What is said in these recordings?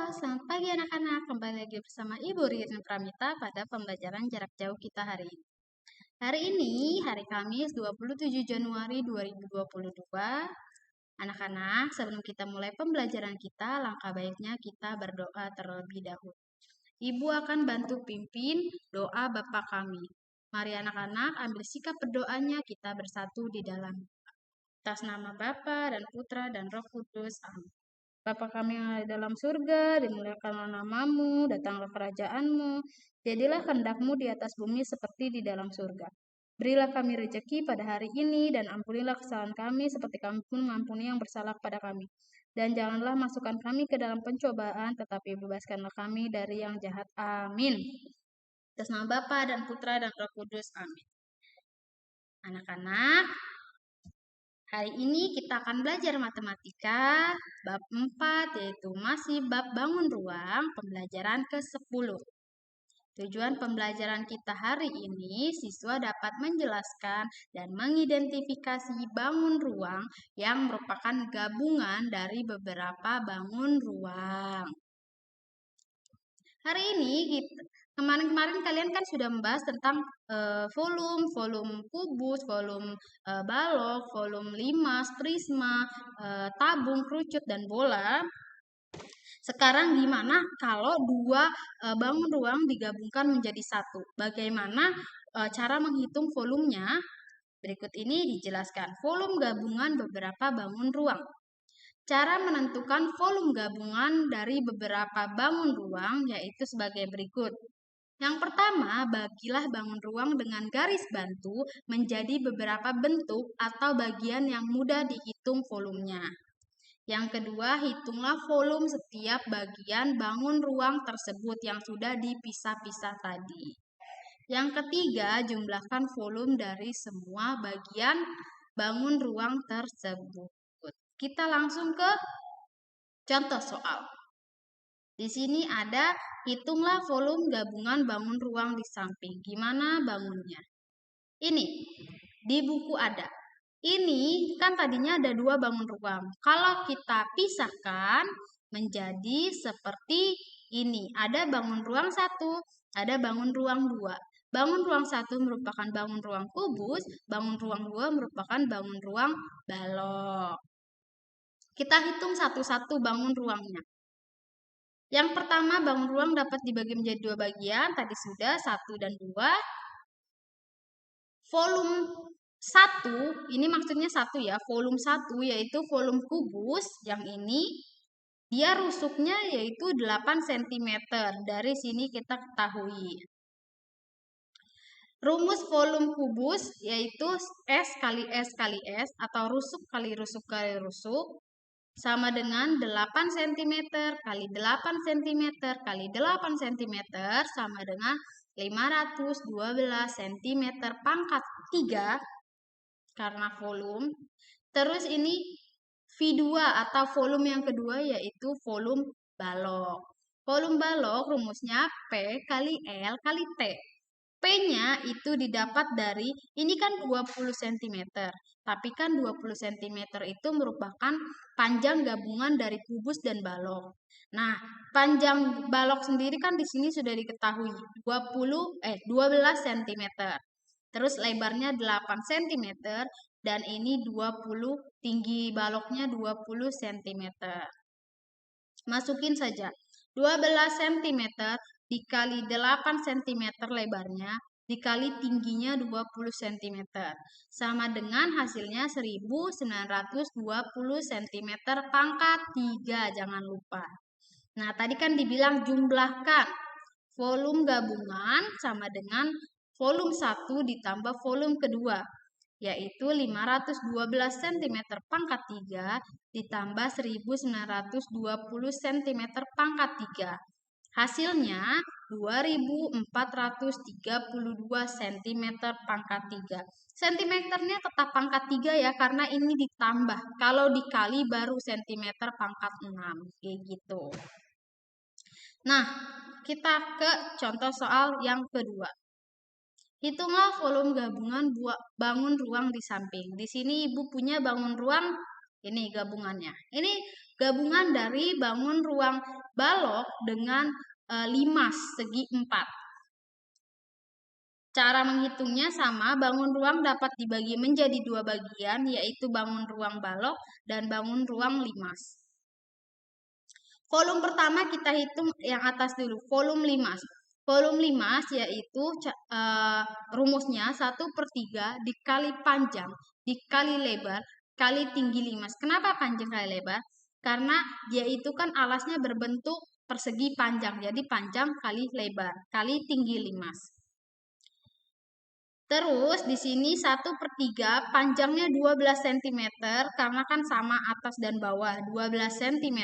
Selamat pagi anak-anak. Kembali lagi bersama Ibu Ririn Pramita pada pembelajaran jarak jauh kita hari ini. Hari ini, hari Kamis 27 Januari 2022. Anak-anak, sebelum kita mulai pembelajaran kita, langkah baiknya kita berdoa terlebih dahulu. Ibu akan bantu pimpin doa Bapa kami. Mari anak-anak ambil sikap berdoanya, kita bersatu di dalam. Atas nama Bapa dan Putra dan Roh Kudus. Amin. Bapa kami yang ada dalam surga, dimuliakanlah namamu, datanglah kerajaanmu, jadilah kehendak-Mu di atas bumi seperti di dalam surga. Berilah kami rezeki pada hari ini, dan ampunilah kesalahan kami seperti kami pun mengampuni yang bersalah kepada kami. Dan janganlah masukkan kami ke dalam pencobaan, tetapi bebaskanlah kami dari yang jahat. Amin. Atas nama Bapa dan Putra dan Roh Kudus. Amin. Anak-anak, hari ini kita akan belajar matematika bab 4, yaitu masih bab bangun ruang, pembelajaran ke-10. Tujuan pembelajaran kita hari ini, siswa dapat menjelaskan dan mengidentifikasi bangun ruang yang merupakan gabungan dari beberapa bangun ruang. Hari ini kemarin kalian kan sudah membahas tentang volume kubus, volume balok, volume limas, prisma, tabung, kerucut, dan bola. Sekarang gimana kalau dua bangun ruang digabungkan menjadi satu? Bagaimana cara menghitung volumenya? Berikut ini dijelaskan. Volume gabungan beberapa bangun ruang. Cara menentukan volume gabungan dari beberapa bangun ruang yaitu sebagai berikut. Yang pertama, bagilah bangun ruang dengan garis bantu menjadi beberapa bentuk atau bagian yang mudah dihitung volumenya. Yang kedua, hitunglah volume setiap bagian bangun ruang tersebut yang sudah dipisah-pisah tadi. Yang ketiga, jumlahkan volume dari semua bagian bangun ruang tersebut. Kita langsung ke contoh soal. Di sini ada hitunglah volume gabungan bangun ruang di samping. Gimana bangunnya? Ini di buku ada. Ini kan tadinya ada dua bangun ruang. Kalau kita pisahkan menjadi seperti ini. Ada bangun ruang 1, ada bangun ruang 2. Bangun ruang 1 merupakan bangun ruang kubus, bangun ruang 2 merupakan bangun ruang balok. Kita hitung satu-satu bangun ruangnya. Yang pertama, bangun ruang dapat dibagi menjadi dua bagian. Tadi sudah 1 dan 2. Volume 1, ini maksudnya 1 ya. Volume 1 yaitu volume kubus. Yang ini, dia rusuknya yaitu 8 cm. Dari sini kita ketahui. Rumus volume kubus yaitu S kali S kali S atau rusuk kali rusuk kali rusuk sama dengan 8 cm kali 8 cm kali 8 cm sama dengan 512 cm pangkat 3 karena volume. Terus ini V2 atau volume yang kedua yaitu volume balok. Volume balok rumusnya P kali L kali T. P-nya itu didapat dari, ini kan 20 cm. Tapi kan 20 cm itu merupakan panjang gabungan dari kubus dan balok. Nah, panjang balok sendiri kan di sini sudah diketahui 12 cm. Terus lebarnya 8 cm dan ini 20, tinggi baloknya 20 cm. Masukin saja 12 cm dikali 8 cm lebarnya dikali tingginya 20 cm sama dengan hasilnya 1920 cm pangkat 3, jangan lupa. Nah, tadi kan dibilang jumlahkan volume gabungan sama dengan volume 1 ditambah volume kedua, yaitu 512 cm pangkat 3 ditambah 1920 cm pangkat 3. Hasilnya 2432 cm pangkat 3. Cm-nya tetap pangkat 3 ya, karena ini ditambah. Kalau dikali baru cm pangkat 6. Kayak gitu. Nah, kita ke contoh soal yang kedua. Hitunglah volume gabungan bangun ruang di samping. Di sini Ibu punya bangun ruang, ini gabungannya. Ini gabungan dari bangun ruang balok dengan limas segi 4. Cara menghitungnya sama, bangun ruang dapat dibagi menjadi 2 bagian, yaitu bangun ruang balok dan bangun ruang limas. Volume pertama kita hitung yang atas dulu, volume limas. Volume limas yaitu rumusnya 1/3 dikali panjang dikali lebar kali tinggi limas. Kenapa panjang kali lebar? Karena dia itu kan alasnya berbentuk persegi panjang, jadi panjang kali lebar kali tinggi limas. Terus di sini 1/3 panjangnya 12 cm karena kan sama atas dan bawah 12 cm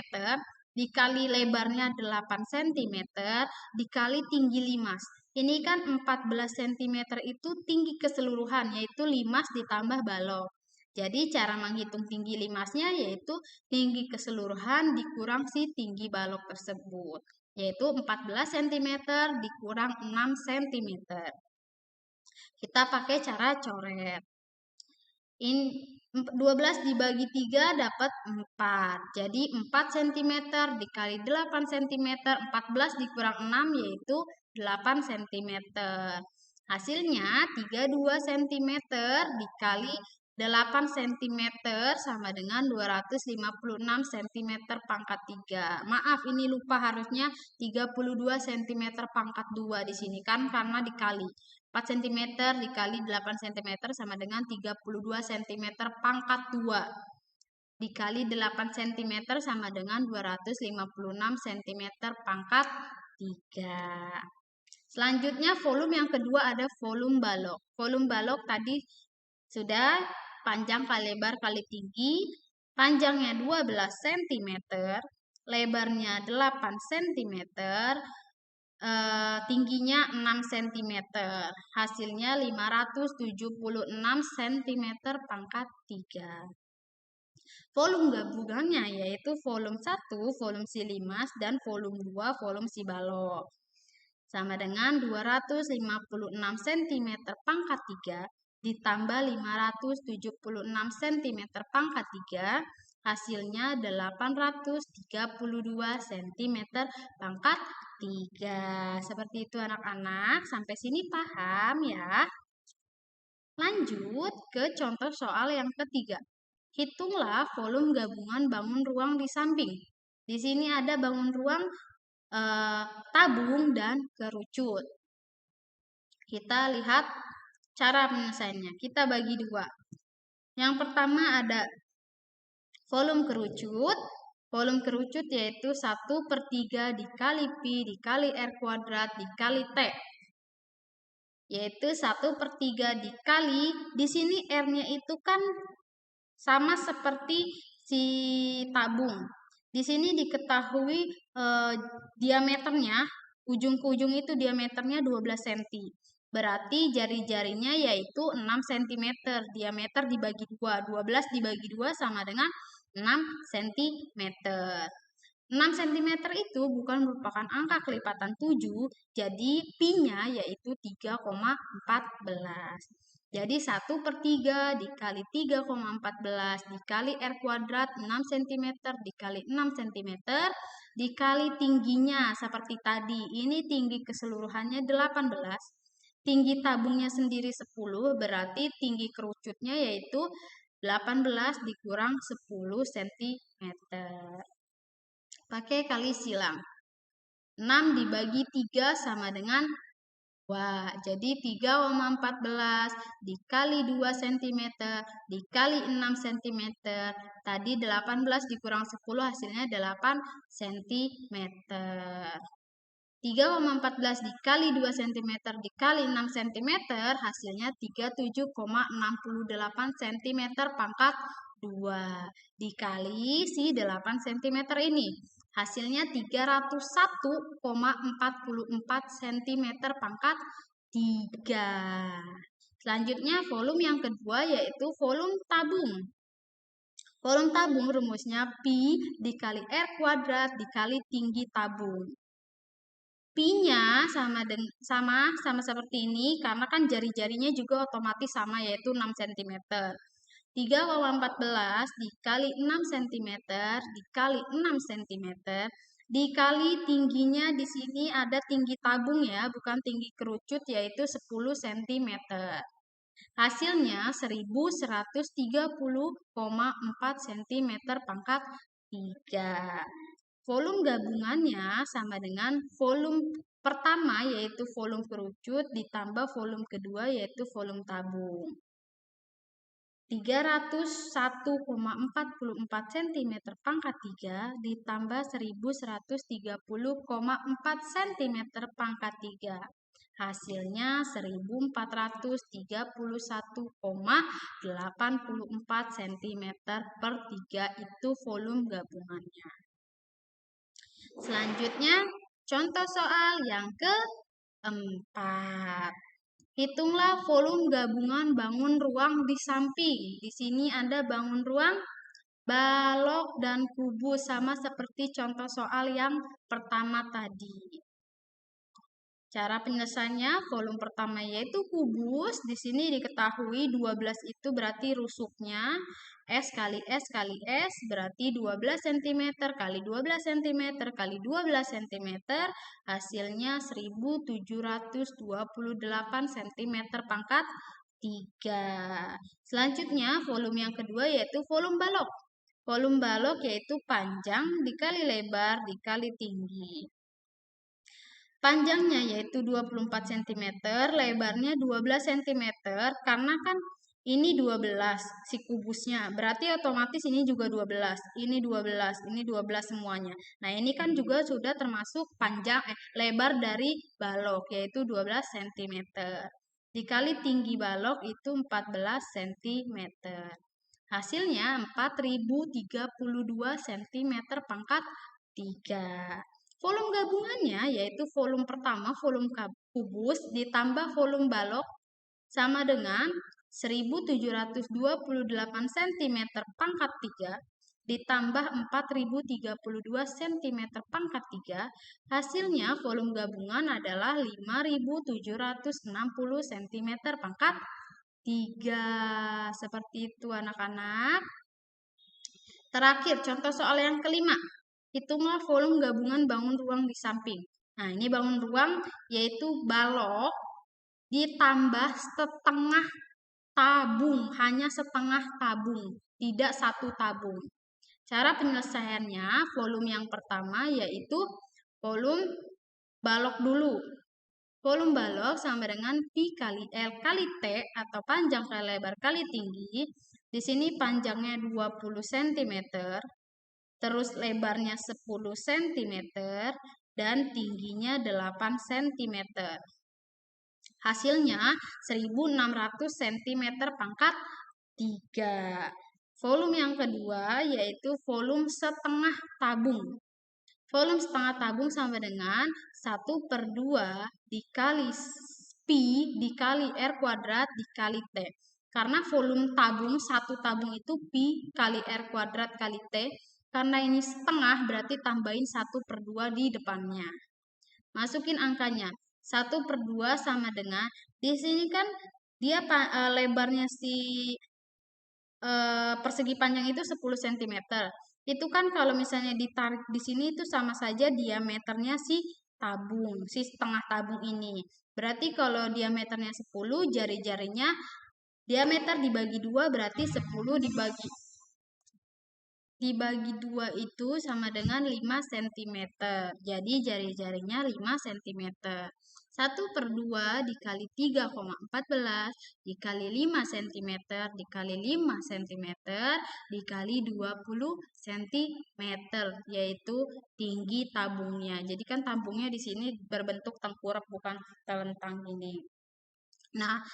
dikali lebarnya 8 cm dikali tinggi limas. Ini kan 14 cm itu tinggi keseluruhan yaitu limas ditambah balok. Jadi cara menghitung tinggi limasnya yaitu tinggi keseluruhan dikurang si tinggi balok tersebut. Yaitu 14 cm dikurang 6 cm. Kita pakai cara coret. Ini 12 dibagi 3 dapat 4. Jadi 4 cm dikali 8 cm, 14 dikurang 6 yaitu 8 cm. Hasilnya 32 cm dikali 8 cm sama dengan 256 cm pangkat 3. Maaf ini lupa, harusnya 32 cm pangkat 2 di sini kan karena dikali. 4 cm dikali 8 cm sama dengan 32 cm pangkat 2 dikali 8 cm sama dengan 256 cm pangkat 3. Selanjutnya volume yang kedua ada volume balok. Volume balok tadi sudah panjang kali lebar kali tinggi. Panjangnya 12 cm, lebarnya 8 cm, tingginya 6 cm. Hasilnya 576 cm pangkat 3. Volume gabungannya yaitu volume 1, volume si limas, dan volume 2, volume si balok. Sama dengan 256 cm pangkat 3 ditambah 576 cm pangkat 3, hasilnya 832 cm pangkat 3. Seperti itu anak-anak, sampai sini paham ya? Lanjut ke contoh soal yang ketiga. Hitunglah volume gabungan bangun ruang di samping. Di sini ada bangun ruang tabung dan kerucut. Kita lihat cara penyelesaiannya. Kita bagi 2. Yang pertama ada volume kerucut. Volume kerucut yaitu 1/3 dikali Pi dikali R kuadrat dikali T. Yaitu 1/3 dikali, di sini R-nya itu kan sama seperti si tabung. Di sini diketahui diameternya, ujung ke ujung itu diameternya 12 cm. Berarti jari-jarinya yaitu 6 cm. Diameter dibagi 2. 12 dibagi 2 sama dengan 6 cm. 6 cm itu bukan merupakan angka kelipatan 7, jadi pi-nya yaitu 3,14. Jadi 1/3 dikali 3,14 dikali R kuadrat 6 cm dikali 6 cm dikali tingginya seperti tadi. Ini tinggi keseluruhannya 18. Tinggi tabungnya sendiri 10, berarti tinggi kerucutnya yaitu 18 dikurang 10 cm. Pakai kali silang. 6 dibagi 3 sama dengan jadi 3,14 dikali 2 cm dikali 6 cm. Tadi 18 dikurang 10 hasilnya 8 cm. 3,14 dikali 2 cm dikali 6 cm hasilnya 37,68 cm pangkat 2 dikali si 8 cm ini. Hasilnya 301,44 cm pangkat 3. Selanjutnya volume yang kedua yaitu volume tabung. Volume tabung rumusnya Pi dikali R kuadrat dikali tinggi tabung. Pi-nya sama seperti ini karena kan jari-jarinya juga otomatis sama yaitu 6 cm. 3,14 dikali 6 cm dikali 6 cm dikali tingginya di sini ada tinggi tabung ya, bukan tinggi kerucut yaitu 10 cm. Hasilnya 1130,4 cm pangkat 3. Volume gabungannya sama dengan volume pertama yaitu volume kerucut ditambah volume kedua yaitu volume tabung. 301,44 cm pangkat 3 ditambah 1130,4 cm pangkat 3. Hasilnya 1431,84 cm per 3 itu volume gabungannya. Selanjutnya, contoh soal yang keempat. Hitunglah volume gabungan bangun ruang di samping. Di sini ada bangun ruang, balok, dan kubus sama seperti contoh soal yang pertama tadi. Cara penyelesaiannya, volume pertama yaitu kubus. Di sini diketahui 12 itu berarti rusuknya. S kali S kali S berarti 12 cm kali 12 cm kali 12 cm. Hasilnya 1728 cm pangkat 3. Selanjutnya, volume yang kedua yaitu volume balok. Volume balok yaitu panjang dikali lebar dikali tinggi. Panjangnya yaitu 24 cm, lebarnya 12 cm, karena kan ini 12 si kubusnya, berarti otomatis ini juga 12, ini 12, ini 12 semuanya. Nah, ini kan juga sudah termasuk panjang lebar dari balok yaitu 12 cm. Dikali tinggi balok itu 14 cm. Hasilnya 4032 cm pangkat 3. Volume gabungannya yaitu volume pertama, volume kubus, ditambah volume balok sama dengan 1728 cm pangkat 3, ditambah 4032 cm pangkat 3, hasilnya volume gabungan adalah 5760 cm pangkat 3. Seperti itu anak-anak. Terakhir, contoh soal yang kelima. Hitunglah volume gabungan bangun ruang di samping. Nah, ini bangun ruang yaitu balok ditambah setengah tabung, hanya setengah tabung, tidak satu tabung. Cara penyelesaiannya, volume yang pertama yaitu volume balok dulu. Volume balok sama dengan pi kali L kali T atau panjang kali lebar kali tinggi. Di sini panjangnya 20 cm. Terus lebarnya 10 cm dan tingginya 8 cm. Hasilnya 1600 cm pangkat 3. Volume yang kedua yaitu volume setengah tabung. Volume setengah tabung sama dengan 1/2 dikali pi dikali R kuadrat dikali T. Karena volume tabung, satu tabung itu pi kali R kuadrat kali T. Karena ini setengah berarti tambahin 1/2 di depannya. Masukin angkanya. 1/2 sama dengan, di sini kan dia lebarnya si persegi panjang itu 10 cm. Itu kan kalau misalnya ditarik di sini itu sama saja diameternya si tabung, si setengah tabung ini. Berarti kalau diameternya 10, jari-jarinya diameter dibagi 2 berarti 10 dibagi 2 itu sama dengan 5 cm. Jadi jari-jarinya 5 cm. 1/2 dikali 3,14 dikali 5 cm dikali 5 cm dikali 20 cm, yaitu tinggi tabungnya. Jadi kan tabungnya di sini berbentuk tengkurap bukan telentang ini. Nah,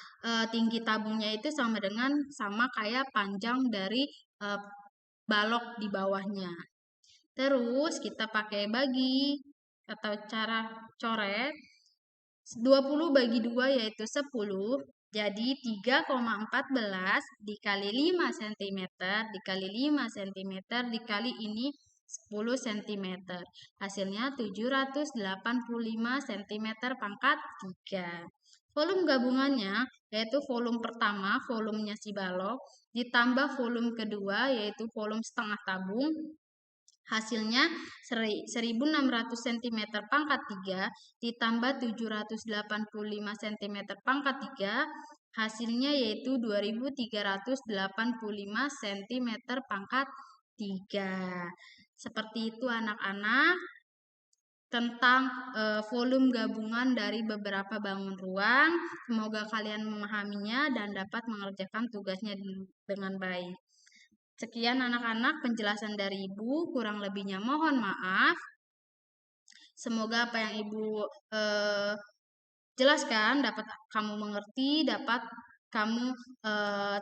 tinggi tabungnya itu sama kayak panjang dari balok di bawahnya. Terus kita pakai bagi atau cara coret. 20 bagi 2 yaitu 10. Jadi 3,14 dikali 5 cm dikali 5 cm dikali ini 10 cm. Hasilnya 785 cm pangkat 3. Volume gabungannya yaitu volume pertama, volumenya si balok, ditambah volume kedua yaitu volume setengah tabung. Hasilnya 1600 cm pangkat 3 ditambah 785 cm pangkat 3, hasilnya yaitu 2385 cm pangkat 3. Seperti itu anak-anak tentang volume gabungan dari beberapa bangun ruang. Semoga kalian memahaminya dan dapat mengerjakan tugasnya dengan baik. Sekian anak-anak penjelasan dari Ibu, kurang lebihnya mohon maaf. Semoga apa yang Ibu jelaskan dapat kamu mengerti, dapat kamu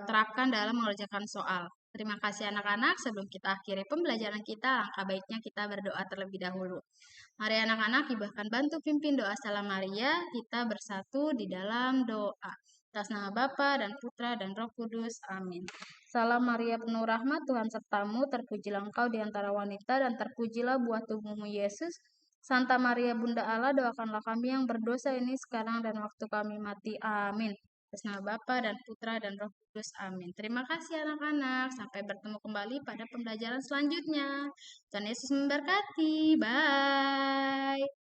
terapkan dalam mengerjakan soal. Terima kasih anak-anak. Sebelum kita akhiri pembelajaran kita, langkah baiknya kita berdoa terlebih dahulu. Mari anak-anak ibakan bantu pimpin doa Salam Maria, kita bersatu di dalam doa. Atas nama Bapa dan Putra dan Roh Kudus. Amin. Salam Maria penuh rahmat, Tuhan sertamu, terpujilah engkau di antara wanita dan terpujilah buah tubuhmu Yesus. Santa Maria Bunda Allah, doakanlah kami yang berdosa ini sekarang dan waktu kami mati. Amin. Atas nama Bapa dan Putra dan Roh Kudus. Amin. Terima kasih anak-anak. Sampai bertemu kembali pada pembelajaran selanjutnya. Tuhan Yesus memberkati. Bye.